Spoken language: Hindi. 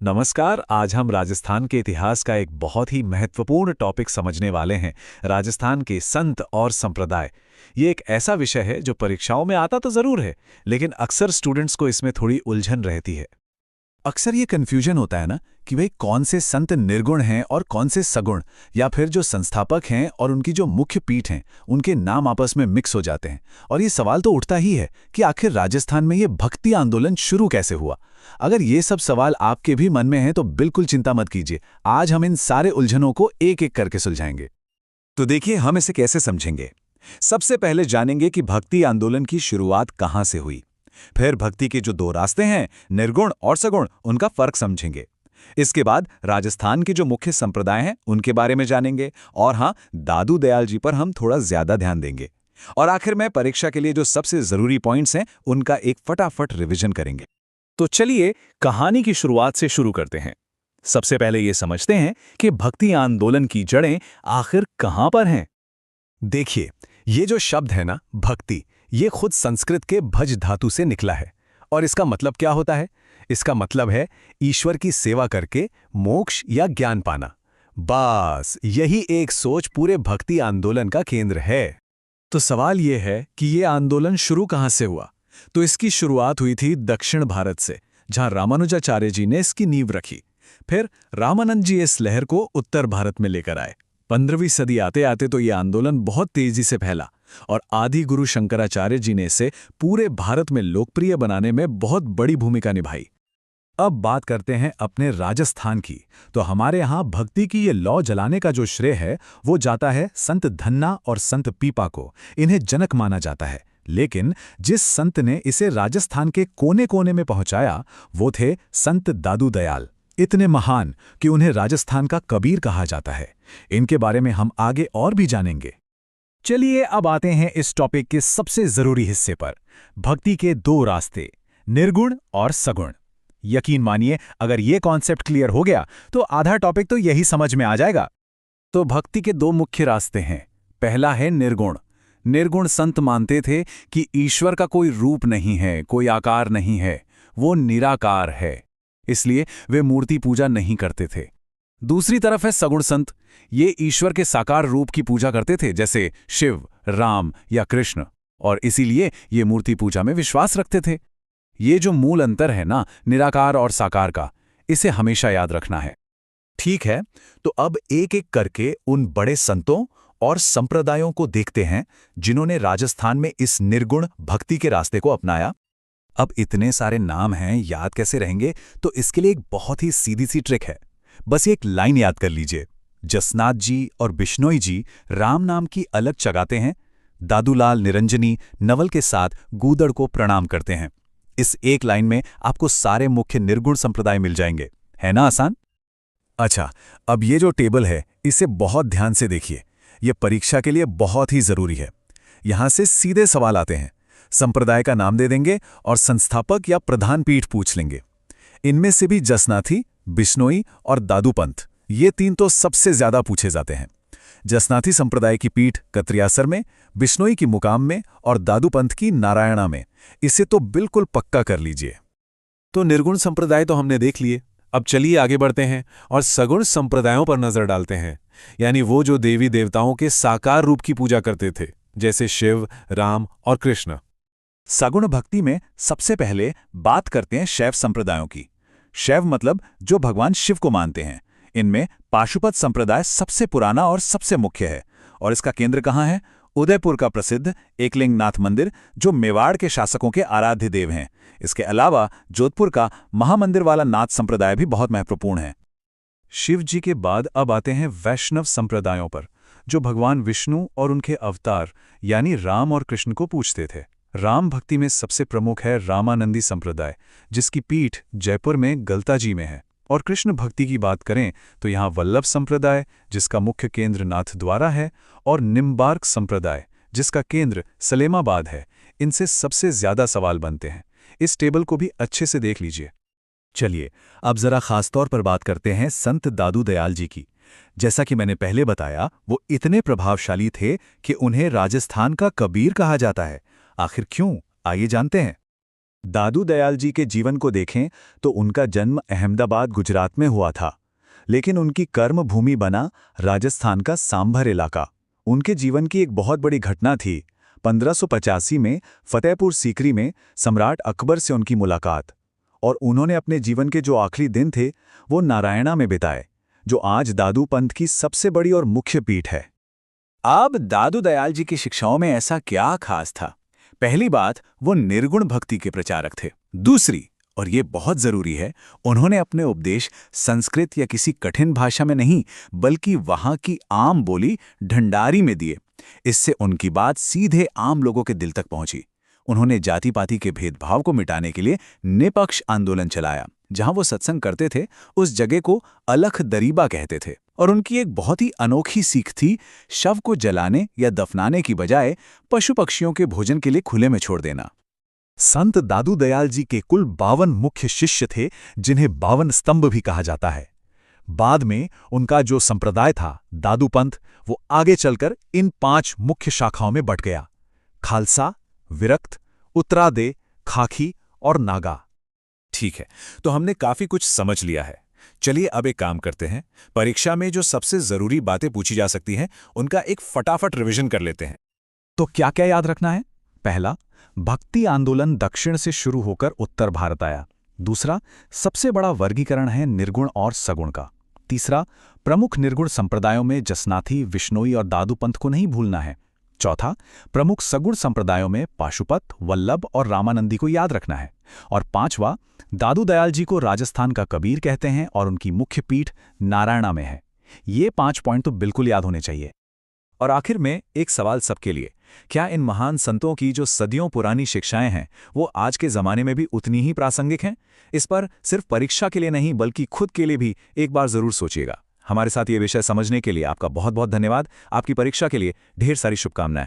नमस्कार। आज हम राजस्थान के इतिहास का एक बहुत ही महत्वपूर्ण टॉपिक समझने वाले हैं। राजस्थान के संत और संप्रदाय। ये एक ऐसा विषय है जो परीक्षाओं में आता तो जरूर है, लेकिन अक्सर स्टूडेंट्स को इसमें थोड़ी उलझन रहती है। अक्सर ये कन्फ्यूजन होता है ना कि भाई कौन से संत निर्गुण हैं और कौन से सगुण, या फिर जो संस्थापक हैं और उनकी जो मुख्य पीठ हैं उनके नाम आपस में मिक्स हो जाते हैं। और ये सवाल तो उठता ही है कि आखिर राजस्थान में ये भक्ति आंदोलन शुरू कैसे हुआ। अगर ये सब सवाल आपके भी मन में हैं तो बिल्कुल चिंता मत कीजिए, आज हम इन सारे उलझनों को एक एक करके सुलझाएंगे। तो देखिए, हम इसे कैसे समझेंगे। सबसे पहले जानेंगे कि भक्ति आंदोलन की शुरुआत कहां से हुई। फिर भक्ति के जो दो रास्ते हैं, निर्गुण और सगुण, उनका फर्क समझेंगे। इसके बाद राजस्थान के जो मुख्य संप्रदाय हैं उनके बारे में जानेंगे, और हाँ, दादू दयाल जी पर हम थोड़ा ज्यादा ध्यान देंगे। और आखिर में परीक्षा के लिए जो सबसे जरूरी पॉइंट्स हैं उनका एक फटाफट रिवीजन करेंगे। तो चलिए कहानी की शुरुआत से शुरू करते हैं। सबसे पहले ये समझते हैं कि भक्ति आंदोलन की जड़ें आखिर कहां पर हैं। देखिए, ये जो शब्द है ना भक्ति, ये खुद संस्कृत के भज धातु से निकला है। और इसका मतलब क्या होता है? इसका मतलब है ईश्वर की सेवा करके मोक्ष या ज्ञान पाना। बस यही एक सोच पूरे भक्ति आंदोलन का केंद्र है। तो सवाल ये है कि ये आंदोलन शुरू कहां से हुआ। तो इसकी शुरुआत हुई थी दक्षिण भारत से, जहां रामानुजाचार्य जी ने इसकी नींव रखी। फिर रामानंद जी इस लहर को उत्तर भारत में लेकर आए। 15वीं सदी आते आते तो ये आंदोलन बहुत तेजी से फैला, और आदि गुरु शंकराचार्य जी ने इसे पूरे भारत में लोकप्रिय बनाने में बहुत बड़ी भूमिका निभाई। अब बात करते हैं अपने राजस्थान की। तो हमारे यहाँ भक्ति की ये लौ जलाने का जो श्रेय है वो जाता है संत धन्ना और संत पीपा को। इन्हें जनक माना जाता है, लेकिन जिस संत ने इसे राजस्थान के कोने कोने में पहुंचाया वो थे संत दादू दयाल। इतने महान कि उन्हें राजस्थान का कबीर कहा जाता है। इनके बारे में हम आगे और भी जानेंगे। चलिए अब आते हैं इस टॉपिक के सबसे जरूरी हिस्से पर, भक्ति के दो रास्ते, निर्गुण और सगुण। यकीन मानिए, अगर ये कॉन्सेप्ट क्लियर हो गया तो आधा टॉपिक तो यही समझ में आ जाएगा। तो भक्ति के दो मुख्य रास्ते हैं। पहला है निर्गुण। निर्गुण संत मानते थे कि ईश्वर का कोई रूप नहीं है, कोई आकार नहीं है, वो निराकार है, इसलिए वे मूर्ति पूजा नहीं करते थे। दूसरी तरफ है सगुण संत। ये ईश्वर के साकार रूप की पूजा करते थे, जैसे शिव, राम या कृष्ण, और इसीलिए ये मूर्ति पूजा में विश्वास रखते थे। ये जो मूल अंतर है ना निराकार और साकार का, इसे हमेशा याद रखना है। ठीक है, तो अब एक एक करके उन बड़े संतों और संप्रदायों को देखते हैं जिन्होंने राजस्थान में इस निर्गुण भक्ति के रास्ते को अपनाया। अब इतने सारे नाम हैं, याद कैसे रहेंगे? तो इसके लिए एक बहुत ही सीधी सी ट्रिक है। बस एक लाइन याद कर लीजिए। जसनाथ जी और बिश्नोई जी राम नाम की अलग जगाते हैं, दादूलाल निरंजनी नवल के साथ गूदड़ को प्रणाम करते हैं। इस एक लाइन में आपको सारे मुख्य निर्गुण संप्रदाय मिल जाएंगे। है ना आसान? अच्छा, अब ये जो टेबल है इसे बहुत ध्यान से देखिए। ये परीक्षा के लिए बहुत ही जरूरी है। यहां से सीधे सवाल आते हैं। संप्रदाय का नाम दे देंगे और संस्थापक या प्रधान पीठ पूछ लेंगे। इनमें से भी जसनाथी, बिश्नोई और दादूपंथ, ये तीन तो सबसे ज्यादा पूछे जाते हैं। जसनाथी संप्रदाय की पीठ कत्रियासर में, बिश्नोई की मुकाम में और दादूपंथ की नारायणा में। इसे तो बिल्कुल पक्का कर लीजिए। तो निर्गुण संप्रदाय तो हमने देख लिए। अब चलिए आगे बढ़ते हैं और सगुण संप्रदायों पर नजर डालते हैं, यानी वो जो देवी देवताओं के साकार रूप की पूजा करते थे, जैसे शिव, राम और कृष्ण। सगुण भक्ति में सबसे पहले बात करते हैं शैव संप्रदायों की। शैव मतलब जो भगवान शिव को मानते हैं। इनमें पाशुपत संप्रदाय सबसे पुराना और सबसे मुख्य है, और इसका केंद्र कहाँ है? उदयपुर का प्रसिद्ध एकलिंग नाथ मंदिर, जो मेवाड़ के शासकों के आराध्य देव हैं। इसके अलावा जोधपुर का महामंदिर वाला नाथ संप्रदाय भी बहुत महत्वपूर्ण है। शिव जी के बाद अब आते हैं वैष्णव संप्रदायों पर, जो भगवान विष्णु और उनके अवतार यानी राम और कृष्ण को पूजते थे। राम भक्ति में सबसे प्रमुख है रामानंदी संप्रदाय, जिसकी पीठ जयपुर में गलताजी में है। और कृष्ण भक्ति की बात करें तो यहाँ वल्लभ संप्रदाय, जिसका मुख्य केंद्र नाथद्वारा है, और निम्बार्क संप्रदाय, जिसका केंद्र सलेमाबाद है। इनसे सबसे ज्यादा सवाल बनते हैं। इस टेबल को भी अच्छे से देख लीजिए। चलिए अब जरा खासतौर पर बात करते हैं संत दादू दयाल जी की। जैसा कि मैंने पहले बताया, वो इतने प्रभावशाली थे कि उन्हें राजस्थान का कबीर कहा जाता है। आखिर क्यों, आइए जानते हैं। दादू दयाल जी के जीवन को देखें तो उनका जन्म अहमदाबाद गुजरात में हुआ था, लेकिन उनकी कर्म भूमि बना राजस्थान का सांभर इलाका। उनके जीवन की एक बहुत बड़ी घटना थी 1585 में फतेहपुर सीकरी में सम्राट अकबर से उनकी मुलाकात, और उन्होंने अपने जीवन के जो आखिरी दिन थे वो नारायणा में बिताए, जो आज दादू पंथ की सबसे बड़ी और मुख्य पीठ है। अब दादू दयाल जी की शिक्षाओं में ऐसा क्या खास था? पहली बात, वो निर्गुण भक्ति के प्रचारक थे। दूसरी, और ये बहुत जरूरी है, उन्होंने अपने उपदेश संस्कृत या किसी कठिन भाषा में नहीं बल्कि वहां की आम बोली ढंडारी में दिए। इससे उनकी बात सीधे आम लोगों के दिल तक पहुंची। उन्होंने जाति पाति के भेदभाव को मिटाने के लिए निपक्ष आंदोलन चलाया। जहां वो सत्संग करते थे उस जगह को अलख दरीबा कहते थे, और उनकी एक बहुत ही अनोखी सीख थी, शव को जलाने या दफनाने की बजाय पशु पक्षियों के भोजन के लिए खुले में छोड़ देना। संत दादू दयाल जी के कुल 52 मुख्य शिष्य थे, जिन्हें 52 स्तंभ भी कहा जाता है। बाद में उनका जो संप्रदाय था दादू पंथ, वो आगे चलकर इन 5 मुख्य शाखाओं में बंट गया: खालसा, विरक्त, उत्तरादे, खाकी और नागा। ठीक है, तो हमने काफी कुछ समझ लिया है। चलिए अब एक काम करते हैं, परीक्षा में जो सबसे जरूरी बातें पूछी जा सकती हैं उनका एक फटाफट रिवीजन कर लेते हैं। तो क्या क्या याद रखना है? पहला, भक्ति आंदोलन दक्षिण से शुरू होकर उत्तर भारत आया। दूसरा, सबसे बड़ा वर्गीकरण है निर्गुण और सगुण का। तीसरा, प्रमुख निर्गुण संप्रदायों में जसनाथी, विश्नोई और दादू पंथ को नहीं भूलना है। चौथा, प्रमुख सगुण संप्रदायों में पाशुपत, वल्लभ और रामानंदी को याद रखना है। और पांचवा, दादू दयाल जी को राजस्थान का कबीर कहते हैं और उनकी मुख्य पीठ नारायणा में है। ये 5 पॉइंट तो बिल्कुल याद होने चाहिए। और आखिर में एक सवाल सबके लिए, क्या इन महान संतों की जो सदियों पुरानी शिक्षाएं हैं वो आज के ज़माने में भी उतनी ही प्रासंगिक हैं? इस पर सिर्फ परीक्षा के लिए नहीं बल्कि खुद के लिए भी एक बार ज़रूर सोचिएगा। हमारे साथ ये विषय समझने के लिए आपका बहुत बहुत धन्यवाद। आपकी परीक्षा के लिए ढेर सारी शुभकामनाएं।